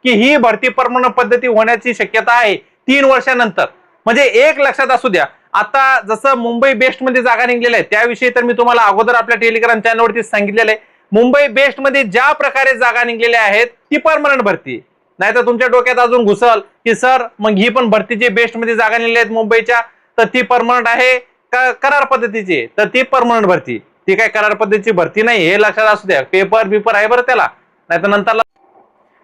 की ही भरती परमनंट पद्धती होण्याची शक्यता आहे 3 वर्षानंतर. म्हणजे एक लक्षात असू द्या, आता जसं मुंबई बेस्ट मध्ये जागा निघलेल्या आहेत त्याविषयी तर मी तुम्हाला अगोदर आपल्या टेलिग्राम चॅनलवरती सांगितलेलं आहे. मुंबई बेस्ट मध्ये ज्या प्रकारे जागा निघलेल्या आहेत ती परमनंट भरती. नाही तर तुमच्या डोक्यात अजून घुसल की सर मग ही पण भरतीची बेस्ट मध्ये जागा निघल्या आहेत मुंबईच्या, तर ती परमनंट आहे का करार पद्धतीची, तर ती परमनंट भरती. ती काय करार पद्धतीची भरती नाही हे लक्षात असू द्या. पेपर आहे बरं त्याला, नाही तर नंतर.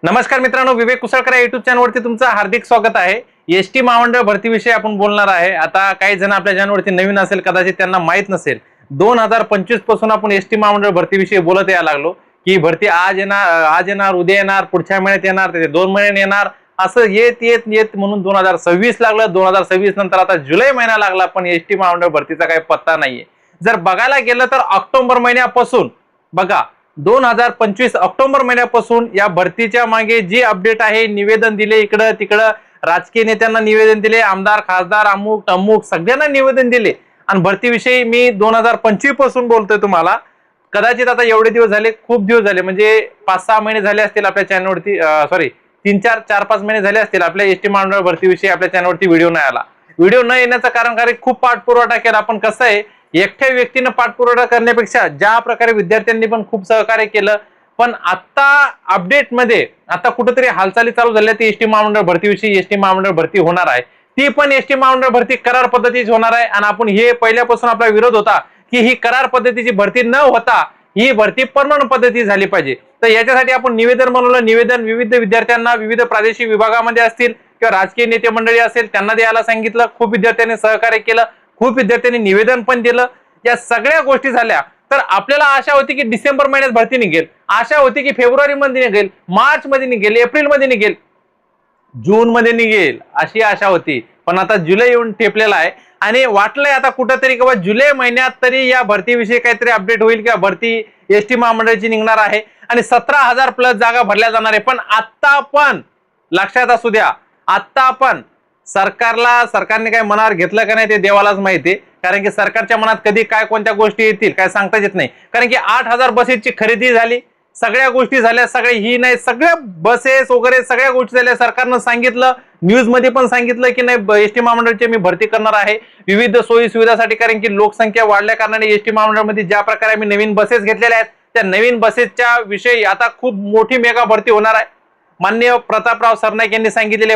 नमस्कार मित्रांनो, विवेक कुसळकर या युट्यूब चॅनलवरती तुमचं हार्दिक स्वागत आहे. एसटी महामंडळ भरतीविषयी आपण बोलणार आहे. आता काही जण आपल्या चॅनलवरती नवीन असेल, कदाचित त्यांना माहित नसेल, 2025 पासून आपण एसटी महामंडळ भरतीविषयी बोलत यायला लागलो की भरती आज येणार उद्या येणार पुढच्या महिन्यात येणार ते 2 महिन्यात येणार, असं येत म्हणून 2026 लागलं. 2026 नंतर आता जुलै महिना लागला, पण एसटी महामंडळ भरतीचा काही पत्ता नाहीये. जर बघायला गेलं तर ऑक्टोबर महिन्यापासून बघा, 2025 ऑक्टोबर महिन्यापासून या भरतीच्या मागे जी अपडेट आहे, निवेदन दिले इकडं तिकडं, राजकीय नेत्यांना निवेदन दिले, आमदार खासदार अमुक तमुक सगळ्यांना निवेदन दिले. आणि भरतीविषयी मी 2025 पासून बोलतोय तुम्हाला. कदाचित आता एवढे दिवस झाले, खूप दिवस झाले, म्हणजे 5-6 महिने झाले असतील आपल्या चॅनलवरती, सॉरी 4-5 महिने झाले असतील आपल्या एसटी महामंडळ भरतीविषयी आपल्या चॅनलवरती व्हिडिओ नाही आला. व्हिडिओ न येण्याचं कारण काय, खूप पाठपुरावा केला. आपण कसं आहे, एकट्या व्यक्तीनं पाठपुरावा करण्यापेक्षा ज्या प्रकारे विद्यार्थ्यांनी पण खूप सहकार्य केलं, पण आता अपडेट मध्ये आता कुठेतरी हालचाली चालू झाल्या ती एसटी महामंडळ भरतीविषयी. एसटी महामंडळ भरती होणार आहे, ती पण एसटी महामंडळ भरती करार पद्धतीची होणार आहे. आणि आपण हे पहिल्यापासून आपला विरोध होता की ही करार पद्धतीची भरती न होता ही भरती परमनंट पद्धती झाली पाहिजे. तर याच्यासाठी आपण निवेदन बनवलं. निवेदन विविध विद्यार्थ्यांना विविध प्रादेशिक विभागामध्ये असतील किंवा राजकीय नेते मंडळी असेल त्यांना द्यायला सांगितलं. खूप विद्यार्थ्यांनी सहकार्य केलं, खूप विद्यार्थ्यांनी निवेदन पण दिलं. या सगळ्या गोष्टी झाल्या तर आपल्याला आशा होती की डिसेंबर महिन्यात भरती निघेल, आशा होती की फेब्रुवारी मध्ये निघेल, मार्च मध्ये निघेल, एप्रिल मध्ये निघेल, जून मध्ये निघेल, अशी आशा होती. पण आता जुलै येऊन ठेपलेला आहे आणि वाटलंय आता कुठंतरी किंवा जुलै महिन्यात तरी या भरतीविषयी काहीतरी अपडेट होईल किंवा भरती एसटी महामंडळाची निघणार आहे आणि 17,000 प्लस जागा भरल्या जाणार आहे. पण आता पण लक्षात असू द्या, आता पण सरकारने काय मनावर घेतलं का नाही ते देवालाच माहिती आहे. कारण की सरकारच्या मनात कधी काय कोणत्या गोष्टी येतील काय सांगता येत नाही. कारण की 8,000 बसेसची खरेदी झाली, सगळ्या गोष्टी झाल्या, सगळे ही नाही सगळ्या बसेस वगैरे सगळ्या गोष्टी झाल्या. सरकारनं सांगितलं, न्यूज मध्ये पण सांगितलं की नाही एसटी महामंडळाची मी भरती करणार आहे विविध सोयी सुविधासाठी. कारण की लोकसंख्या वाढल्या कारणाने एसटी महामंडळामध्ये ज्या प्रकारे आम्ही नवीन बसेस घेतलेल्या आहेत त्या नवीन बसेसच्या विषयी आता खूप मोठी मेगा भरती होणार आहे. माननीय प्रतापराव सरनाईक यांनी सांगितलेले,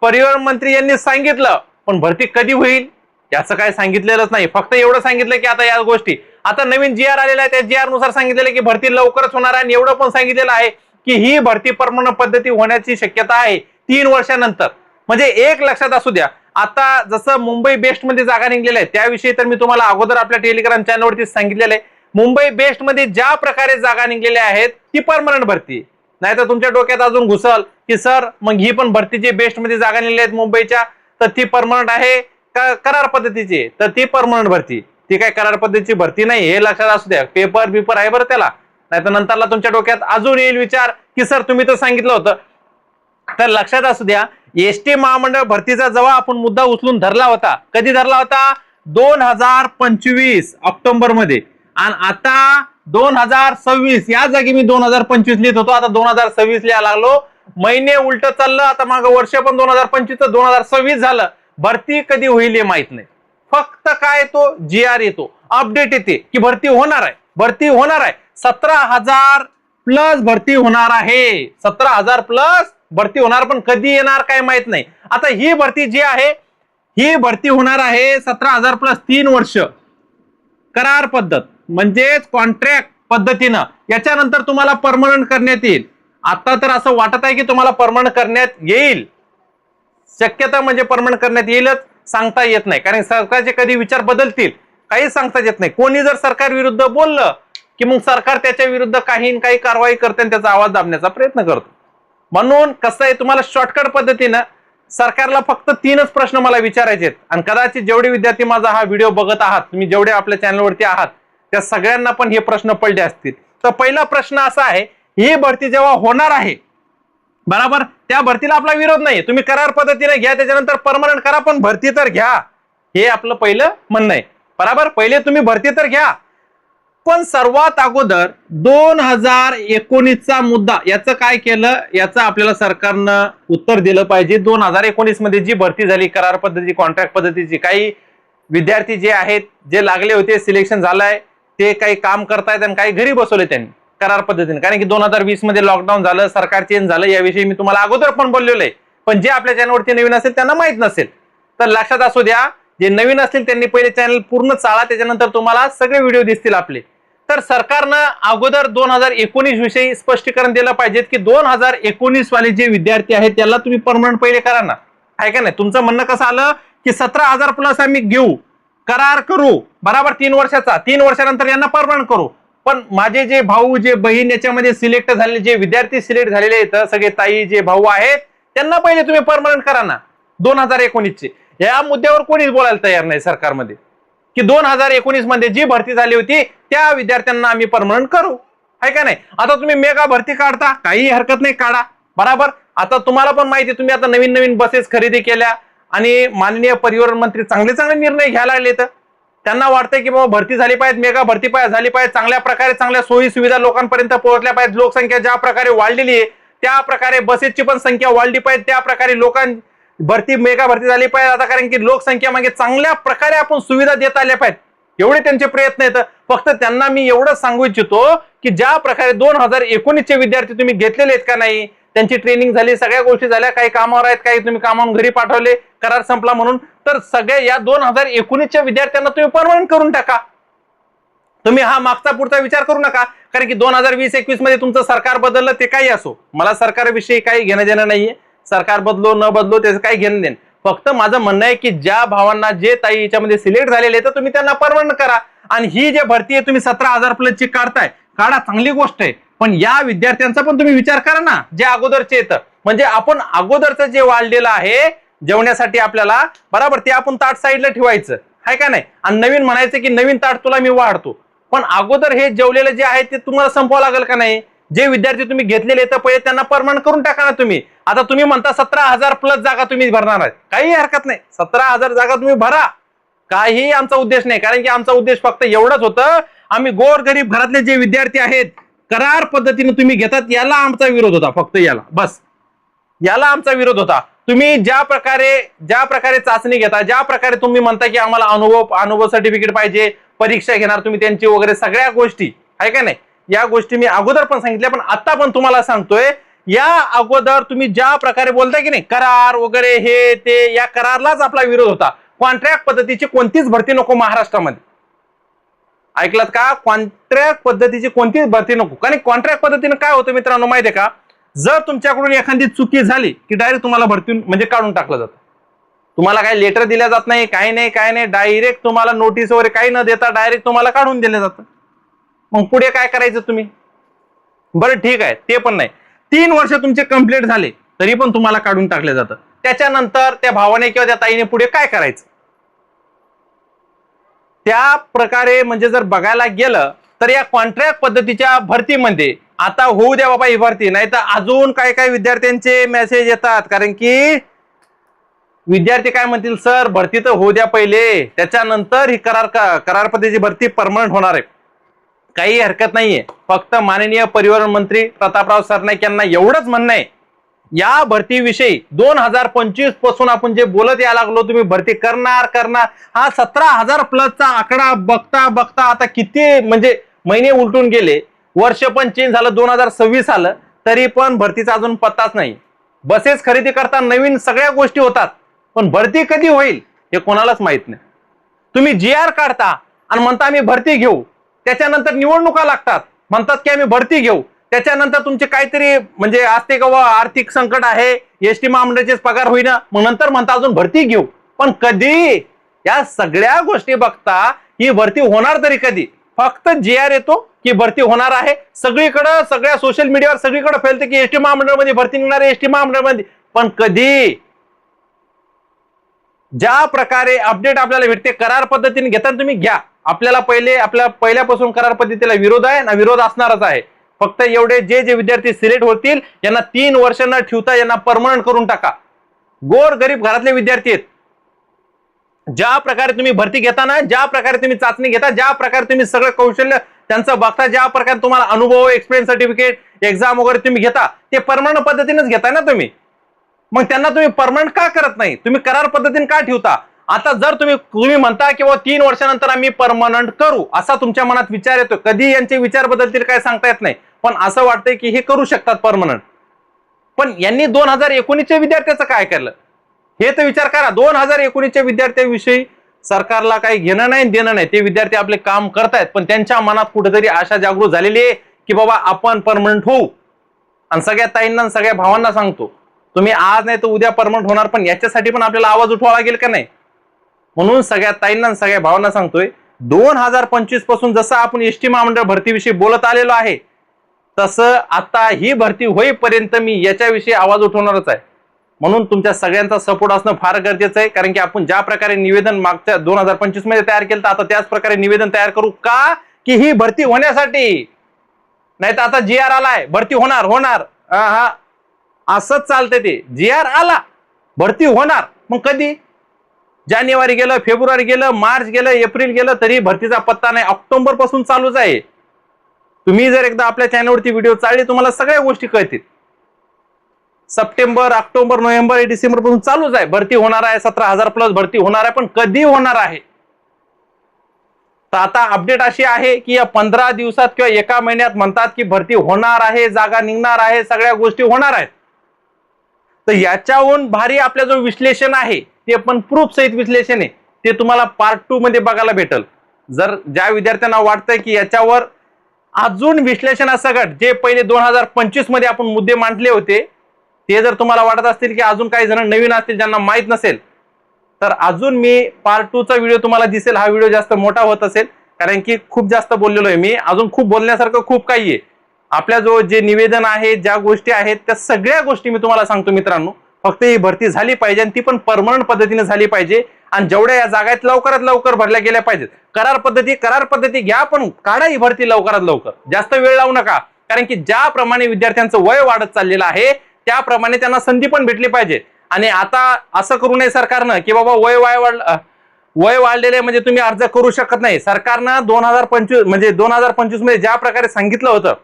परिवहन मंत्री यांनी सांगितलं, पण भरती कधी होईल याचं काय सांगितलेलंच नाही. फक्त एवढं सांगितलं की आता या गोष्टी, आता नवीन GR आलेला आहे त्या GR नुसार सांगितलेलं की भरती लवकरच होणार आहे. आणि एवढं पण सांगितलेलं आहे की ही भरती परमनंट पद्धती होण्याची शक्यता आहे 3 वर्षानंतर. म्हणजे एक लक्षात असू द्या, आता जसं मुंबई बेस्ट मध्ये जागा निघलेल्या आहेत त्याविषयी तर मी तुम्हाला अगोदर आपल्या टेलिग्राम चॅनलवरती सांगितलेलं आहे. मुंबई बेस्ट मध्ये ज्या प्रकारे जागा निघलेल्या आहेत ती परमनंट भरती. नाही तर तुमच्या डोक्यात अजून घुसल की सर मग ही पण भरतीची बेस्ट मध्ये जागा निघलेल्या आहेत मुंबईच्या, तर ती परमनंट आहे का करार पद्धतीची, तर ती परमनंट भरती. ती काय करार पद्धतीची भरती नाही हे लक्षात असू द्या. पेपर आहे बरं त्याला, नाही तर नंतरला तुमच्या डोक्यात अजून येईल विचार की सर तुम्ही तर सांगितलं होतं. तर लक्षात असू द्या, एसटी महामंडळ भरतीचा जेव्हा आपण मुद्दा उचलून धरला होता, कधी धरला होता 2025 ऑक्टोबर मध्ये, आणि आता 2026 या जागी मी 2025 लिहित होतो, आता 2026 लिहायला लागलो. महिने उलट चाललं, आता मागं वर्ष पण 2025 2026 झालं. भरती कधी होईल हे माहित नाही. फक्त काय तो GR येतो, अपडेट येते की भरती होणार आहे, भरती होणार आहे. 17,000 प्लस भरती होणार आहे, 17,000 प्लस भरती होणार, पण कधी येणार काय माहित नाही. आता ही भरती जी आहे ही भरती होणार आहे 17,000 प्लस 3 वर्ष करार पद्धत म्हणजेच कॉन्ट्रॅक्ट पद्धतीनं. याच्यानंतर तुम्हाला परमनंट करण्यात येईल. आता तर असं वाटत आहे की तुम्हाला परमनंट करण्यात येईल, शक्यता म्हणजे परमनंट करण्यात येईलच, सांगता येत नाही. कारण सरकारचे कधी विचार बदलतील काही सांगता येत नाही. कोणी जर सरकार विरुद्ध बोललं की मग सरकार त्याच्या विरुद्ध काही कारवाई करते आणि त्याचा आवाज दाबण्याचा प्रयत्न करतो. म्हणून कसं आहे, तुम्हाला शॉर्टकट पद्धतीनं सरकारला फक्त 3च प्रश्न मला विचारायचे आहेत. आणि कदाचित जेवढे विद्यार्थी माझा हा व्हिडिओ बघत आहात, तुम्ही जेवढे आपल्या चॅनलवरती आहात त्या सगळ्यांना पण हे प्रश्न पडले असतील. तर पहिला प्रश्न असा आहे, ही भरती जेव्हा होणार आहे बरोबर, त्या भरतीला आपला विरोध नाही, तुम्ही करार पद्धतीने घ्या, त्याच्यानंतर परमनंट करा, पण भरती तर घ्या, हे आपलं पहिलं म्हणणं आहे. बरोबर, पहिले तुम्ही भरती तर घ्या. पण सर्वात अगोदर 2019चा मुद्दा, याचं काय केलं, याचं आपल्याला सरकारनं उत्तर दिलं पाहिजे. 2019 मध्ये जी भरती झाली करार पद्धती, कॉन्ट्रॅक्ट पद्धतीची, काही विद्यार्थी जे आहेत, जे लागले होते, सिलेक्शन झालंय, ते काही काम करतायत आणि काही घरी बसवले त्यांनी करार पद्धतीने. कारण की 2020 मध्ये लॉकडाऊन झालं, सरकार चेंज झालं, याविषयी मी तुम्हाला अगोदर पण बोललेलो आहे. पण जे आपल्या चॅनलवरती नवीन असेल त्यांना माहित नसेल, तर लक्षात असू द्या. जे नवीन असतील त्यांनी पहिले चॅनल पूर्ण चाळा, त्याच्यानंतर तुम्हाला सगळे व्हिडिओ दिसतील आपले. तर सरकारनं अगोदर 2019 विषयी स्पष्टीकरण दिलं पाहिजे की 2019 वाले जे विद्यार्थी आहेत त्याला तुम्ही परमनंट पहिले करा ना, आहे का नाही. तुमचं म्हणणं कसं आलं की 17,000 प्लस आम्ही घेऊ, करार करू बरोबर 3 वर्षाचा, 3 वर्षानंतर यांना परमनंट करू. पण माझे जे भाऊ, जे बहीण याच्यामध्ये सिलेक्ट झालेले, जे विद्यार्थी सिलेक्ट झालेले आहेत, सगळे ताई जे भाऊ आहेत, त्यांना पहिले तुम्ही परमनंट करा ना 2019 चे. या मुद्द्यावर कोणीच बोलायला तयार नाही सरकारमध्ये की 2019 मध्ये जी भरती झाली होती त्या विद्यार्थ्यांना आम्ही परमनंट करू, आहे का नाही. आता तुम्ही मेगा भरती काढता, काही हरकत नाही, काढा बरोबर. आता तुम्हाला पण माहिती, तुम्ही आता नवीन नवीन बसेस खरेदी केल्या आणि माननीय परिवहन मंत्री चांगले चांगले निर्णय घ्यायला लागले. तर त्यांना वाटतंय की बाबा भरती झाली पाहिजे, मेगा भरती झाली पाहिजे, चांगल्या प्रकारे चांगल्या सोयी सुविधा लोकांपर्यंत पोहोचल्या पाहिजे. लोकसंख्या ज्या प्रकारे वाढलेली आहे त्या प्रकारे बसेसची पण संख्या वाढली पाहिजे, त्या प्रकारे भरती, मेगा भरती झाली पाहिजे. आता कारण की लोकसंख्या मागे चांगल्या प्रकारे आपण सुविधा देत आल्या पाहिजे, एवढे त्यांचे प्रयत्न आहेत. फक्त त्यांना मी एवढंच सांगू इच्छितो की ज्या प्रकारे 2019 चे विद्यार्थी तुम्ही घेतलेले आहेत का नाही, त्यांची ट्रेनिंग झाली, सगळ्या गोष्टी झाल्या, काही कामावर आहेत, काही तुम्ही कामावरून घरी पाठवले, करार संपला म्हणून, तर सगळ्या या 2019 च्या विद्यार्थ्यांना तुम्ही परमनंट करून टाका. तुम्ही हा मागचा पुढचा विचार करू नका. कारण की 2020-21 मध्ये तुमचं सरकार बदललं, ते काही असो, मला सरकारविषयी काही घेणं देणं नाहीये. सरकार बदलो न बदलो त्याचं काही घेणं देणं. फक्त माझं म्हणणं आहे की ज्या भावांना, जे ताई याच्यामध्ये सिलेक्ट झालेले, तर तुम्ही त्यांना परमनंट करा. आणि ही जे भरती आहे तुम्ही 17,000 प्लस ची काढताय, काढा, चांगली गोष्ट आहे. पण या विद्यार्थ्यांचा पण तुम्ही विचार करा ना, जे अगोदरचे येतं. म्हणजे आपण अगोदरचं जे वाढलेलं आहे जेवण्यासाठी आपल्याला बरोबर, ते आपण ताट साईडला ठेवायचं, आहे का नाही. आणि नवीन म्हणायचं की नवीन ताट तुला मी वाढतो. पण अगोदर हे जेवलेलं जे आहे ते तुम्हाला संपवावं लागेल का नाही. जे विद्यार्थी तुम्ही घेतलेले तर पहिले त्यांना परमनंट करून टाका ना तुम्ही. आता तुम्ही म्हणता 17,000 प्लस जागा तुम्ही भरणार आहेत, काही हरकत नाही, 17,000 जागा तुम्ही भरा, काही आमचा उद्देश नाही. कारण की आमचा उद्देश फक्त एवढंच होतं, आम्ही गोरगरीब घरातले जे विद्यार्थी आहेत करार पद्धतीने तुम्ही घेतात, याला आमचा विरोध होता, फक्त याला, बस याला आमचा विरोध होता. तुम्ही ज्या प्रकारे चाचणी घेता, ज्या प्रकारे तुम्ही म्हणता की आम्हाला अनुभव सर्टिफिकेट पाहिजे, परीक्षा घेणार तुम्ही त्यांची वगैरे सगळ्या गोष्टी, आहे का नाही. या गोष्टी मी अगोदर पण सांगितल्या, पण आता पण तुम्हाला सांगतोय, या अगोदर तुम्ही ज्या प्रकारे बोलताय की नाही करार वगैरे हे ते, या करारलाच आपला विरोध होता. कॉन्ट्रॅक्ट पद्धतीची कोणतीच भरती नको महाराष्ट्रामध्ये, ऐकलात का. कॉन्ट्रॅक्ट पद्धतीची कोणतीच भरती नको. कारण कॉन्ट्रॅक्ट पद्धतीने काय होतं मित्रांनो माहिती आहे का, जर तुमच्याकडून एखादी चुकी झाली की डायरेक्ट तुम्हाला भरती म्हणजे काढून टाकलं जातं. तुम्हाला काही लेटर दिल्या जात नाही, काही नाही, डायरेक्ट तुम्हाला नोटीस वगैरे काही न देता डायरेक्ट तुम्हाला काढून दिलं जातं. मग पुढे काय करायचं तुम्ही. बरं ठीक आहे, ते पण नाही, 3 वर्ष तुमचे कंप्लीट झाले तरी पण तुम्हाला काढून टाकले जातं. त्याच्यानंतर त्या भावाने किंवा त्या ताईने पुढे काय करायचं. त्या प्रकारे म्हणजे जर बघायला गेलं तर या कॉन्ट्रॅक्ट पद्धतीच्या भरतीमध्ये आता होऊ द्या बाबा ही भरती, नाही तर अजून काय विद्यार्थ्यांचे मेसेज येतात. कारण की विद्यार्थी काय म्हणतील, सर भरती तर होऊ द्या पहिले, त्याच्यानंतर ही करार पद्धतीची भरती परमनंट होणार आहे. काही हरकत नाहीये. फक्त माननीय परिवहन मंत्री प्रतापराव सरनाईक यांना एवढंच म्हणणं आहे, या भरतीविषयी 2025 पासून आपण जे बोलत यायला लागलो, तुम्ही भरती करणार, हा 17,000 प्लसचा आकडा बघता आता किती म्हणजे महिने उलटून गेले, वर्ष पण चेंज झालं, 2026 आलं, तरी पण भरतीचा अजून पत्ताच नाही. बसेस खरेदी करता, नवीन सगळ्या गोष्टी होतात, पण भरती कधी होईल हे कोणालाच माहित नाही. तुम्ही GR काढता आणि म्हणता आम्ही भरती घेऊ, त्याच्यानंतर निवडणुका लागतात, म्हणतात की आम्ही भरती घेऊ, त्याच्यानंतर तुमचे काहीतरी म्हणजे असते का आर्थिक संकट आहे, एसटी महामंडळाचे पगार होईना, मग नंतर म्हणता अजून भरती घेऊ. पण कधी या सगळ्या गोष्टी बघता ही भरती होणार तरी कधी. फक्त GR येतो की भरती होणार आहे, सगळीकडे सगळ्या सोशल मीडियावर सगळीकडे फैलते की एसटी महामंडळामध्ये भरती निघणार आहे, एसटी महामंडळामध्ये. पण कधी ज्या प्रकारे अपडेट आपल्याला भेटते करार पद्धतीने घेताना तुम्ही घ्या. आपल्याला पहिल्यापासून करार पद्धतीला विरोध आहे ना, विरोध असणारच आहे. फक्त एवढे जे विद्यार्थी सिलेक्ट होतील यांना 3 वर्ष न ठेवता यांना परमनंट करून टाका. गोर गरीब घरातले विद्यार्थी आहेत. ज्या प्रकारे तुम्ही भरती घेताना, ज्या प्रकारे तुम्ही चाचणी घेता, ज्या प्रकारे तुम्ही सगळं कौशल्य त्यांचं बघता ज्या प्रकारे तुम्हाला अनुभव, एक्सपिरियन्स सर्टिफिकेट, एक्झाम वगैरे तुम्ही घेता ते परमनंट पद्धतीनेच घेताय ना तुम्ही. मग त्यांना तुम्ही परमनंट का करत नाही? तुम्ही करार पद्धतीने का ठेवता? आता जर तुम्ही म्हणता की 3 वर्षानंतर आम्ही परमनंट करू, असा तुमच्या मनात विचार येतो. कधी यांचे विचार बदलतील काय सांगता येत नाही, पण असं वाटतंय की हे करू शकतात परमनंट. पण यांनी 2019च्या विद्यार्थ्याचं काय केलं हे तर विचार करा. 2019च्या विद्यार्थ्यांविषयी सरकारला काही घेणं नाही देणं नाही. ते विद्यार्थी आपले काम करतायत, पण त्यांच्या मनात कुठेतरी आशा जागृत झालेली आहे की बाबा आपण परमनंट होऊ. आणि सगळ्या ताईंना सगळ्या भावांना सांगतो, तुम्ही आज नाही तर उद्या परमनंट होणार, पण याच्यासाठी पण आपल्याला आवाज उठवावा लागेल का नाही. म्हणून सगळ्या ताईंना सगळ्या भावांना सांगतोय, 2025 पासून जसं आपण एसटी महामंडळ भरतीविषयी बोलत आलेलो आहे, तसं आता ही भरती होईपर्यंत मी याच्याविषयी आवाज उठवणारच आहे. म्हणून तुमच्या सगळ्यांचा सपोर्ट असणं फार गरजेचं आहे. कारण की आपण ज्या प्रकारे निवेदन मागच्या 2025 मध्ये तयार केलं, आता त्याच प्रकारे निवेदन तयार करू का, की ही भरती होण्यासाठी. नाही तर आता GR आलाय, भरती होणार होणार, हा असंच चालतंय. ते GR आला, भरती होणार. मग कधी? जानेवारी गेलं, फेब्रुवारी गेलं, मार्च गेलं, एप्रिल गेलं, तरी भरतीचा पत्ता नाही. ऑक्टोबर पासून चालूच आहे. तुम्ही जर एकदा आपल्या चॅनलवरती व्हिडिओ चालले, तुम्हाला सगळ्या गोष्टी कळतील. सप्टेंबर, ऑक्टोबर, नोव्हेंबर, डिसेंबर पासून चालूच आहे. भरती होणार आहे, 17,000 प्लस भरती होणार आहे, पण कधी होणार आहे? तर आता अपडेट अशी आहे की या 15 दिवसात किंवा एका महिन्यात म्हणतात की भरती होणार आहे, जागा निघणार आहे, सगळ्या गोष्टी होणार आहेत. तर याच्याहून भारी आपलं जो विश्लेषण आहे ते पण प्रूफ सहित विश्लेषण आहे, ते तुम्हाला पार्ट 2 मध्ये बघायला भेटल. जर ज्या विद्यार्थ्यांना वाटतंय की याच्यावर अजून विश्लेषणासकट जे पहिले 2025 मध्ये आपण मुद्दे मांडले होते, ते जर तुम्हाला वाटत असतील की अजून काही जण नवीन असतील ज्यांना माहित नसेल, तर अजून मी पार्ट 2 चा व्हिडिओ तुम्हाला दिसेल. हा व्हिडिओ जास्त मोठा होत असेल कारण की खूप जास्त बोललेलो आहे मी. अजून खूप बोलण्यासारखं खूप काही आहे. आपल्या जो जे निवेदन आहे, ज्या गोष्टी आहेत, त्या सगळ्या गोष्टी मी तुम्हाला सांगतो मित्रांनो. फक्त ही भरती झाली पाहिजे आणि ती पण परमनंट पद्धतीने झाली पाहिजे. आणि जेवढ्या या जागा आहेत लवकरात लवकर भरल्या गेल्या पाहिजेत. करार पद्धती घ्या, पण काढा ही भरती लवकरात लवकर. जास्त वेळ लावू नका. कारण की ज्याप्रमाणे विद्यार्थ्यांचं वय वाढत चाललेलं आहे, त्याप्रमाणे त्यांना संधी पण भेटली पाहिजे. आणि आता असं करू नये सरकारनं की बाबा वय वाढलेले म्हणजे तुम्ही अर्ज करू शकत नाही. सरकारनं 2025 मध्ये ज्या प्रकारे सांगितलं होतं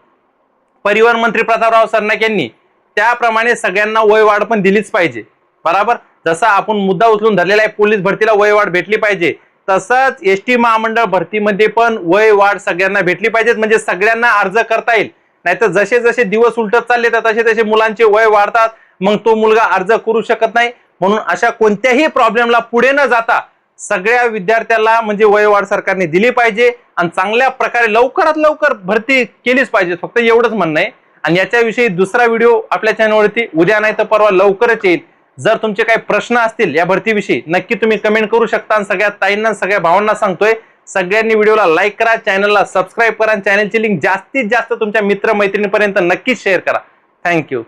परिवहन मंत्री प्रतापराव सरनाईक यांनी, त्याप्रमाणे सगळ्यांना वय वाढ पण दिलीच पाहिजे. बरोबर, जसा आपण मुद्दा उचलून धरलेला आहे पोलीस भरतीला वय वाढ भेटली पाहिजे, तसंच एसटी महामंडळ भरतीमध्ये पण वय वाढ सगळ्यांना भेटली पाहिजे. म्हणजे सगळ्यांना अर्ज करता येईल. नाहीतर जसे जसे दिवस उलटत चालले तर तसे तसे मुलांचे वय वाढतात, मग तो मुलगा अर्ज करू शकत नाही. म्हणून अशा कोणत्याही प्रॉब्लेमला पुढे न जाता सगळ्या विद्यार्थ्याला म्हणजे वय वाढ सरकारने दिली पाहिजे आणि चांगल्या प्रकारे लवकरात लवकर भरती केलीच पाहिजे. फक्त एवढंच म्हणणं आहे. आणि याच्याविषयी दुसरा व्हिडिओ आपल्या चॅनलवरती उद्या नाही तर परवा लवकरच येईल. जर तुमचे काही प्रश्न असतील या भरतीविषयी, नक्की तुम्ही कमेंट करू शकता. आणि सगळ्या ताईंना सगळ्या भावांना सांगतोय, सगळ्यांनी व्हिडिओला लाईक करा, चॅनलला सबस्क्राईब करा, चॅनलची लिंक जास्तीत जास्त तुमच्या मित्र मैत्रिणींपर्यंत नक्कीच शेअर करा. थँक्यू.